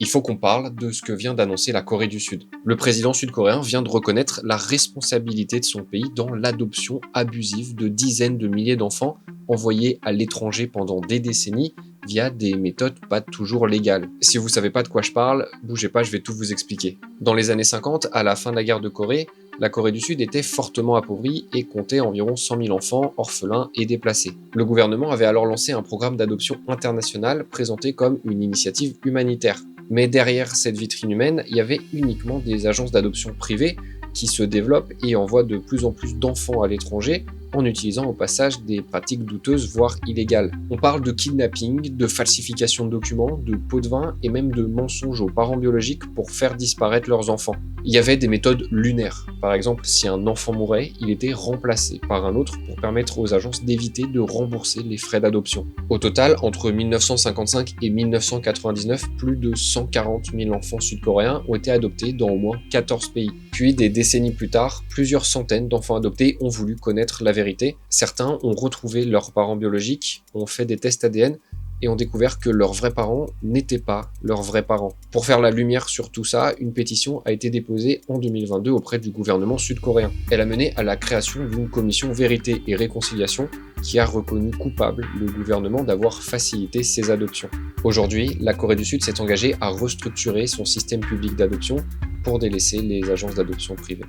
Il faut qu'on parle de ce que vient d'annoncer la Corée du Sud. Le président sud-coréen vient de reconnaître la responsabilité de son pays dans l'adoption abusive de dizaines de milliers d'enfants envoyés à l'étranger pendant des décennies via des méthodes pas toujours légales. Si vous savez pas de quoi je parle, bougez pas, je vais tout vous expliquer. Dans les années 50, à la fin de la guerre de Corée, la Corée du Sud était fortement appauvrie et comptait environ 100 000 enfants orphelins et déplacés. Le gouvernement avait alors lancé un programme d'adoption international présenté comme une initiative humanitaire. Mais derrière cette vitrine humaine, il y avait uniquement des agences d'adoption privées qui se développent et envoient de plus en plus d'enfants à l'étranger en utilisant au passage des pratiques douteuses, voire illégales. On parle de kidnapping, de falsification de documents, de pots de vin et même de mensonges aux parents biologiques pour faire disparaître leurs enfants. Il y avait des méthodes lunaires. Par exemple, si un enfant mourait, il était remplacé par un autre pour permettre aux agences d'éviter de rembourser les frais d'adoption. Au total, entre 1955 et 1999, plus de 140 000 enfants sud-coréens ont été adoptés dans au moins 14 pays. Puis, des décennies plus tard, plusieurs centaines d'enfants adoptés ont voulu connaître la vérité. Certains ont retrouvé leurs parents biologiques, ont fait des tests ADN et ont découvert que leurs vrais parents n'étaient pas leurs vrais parents. Pour faire la lumière sur tout ça, une pétition a été déposée en 2022 auprès du gouvernement sud-coréen. Elle a mené à la création d'une commission vérité et réconciliation qui a reconnu coupable le gouvernement d'avoir facilité ces adoptions. Aujourd'hui, la Corée du Sud s'est engagée à restructurer son système public d'adoption pour délaisser les agences d'adoption privées.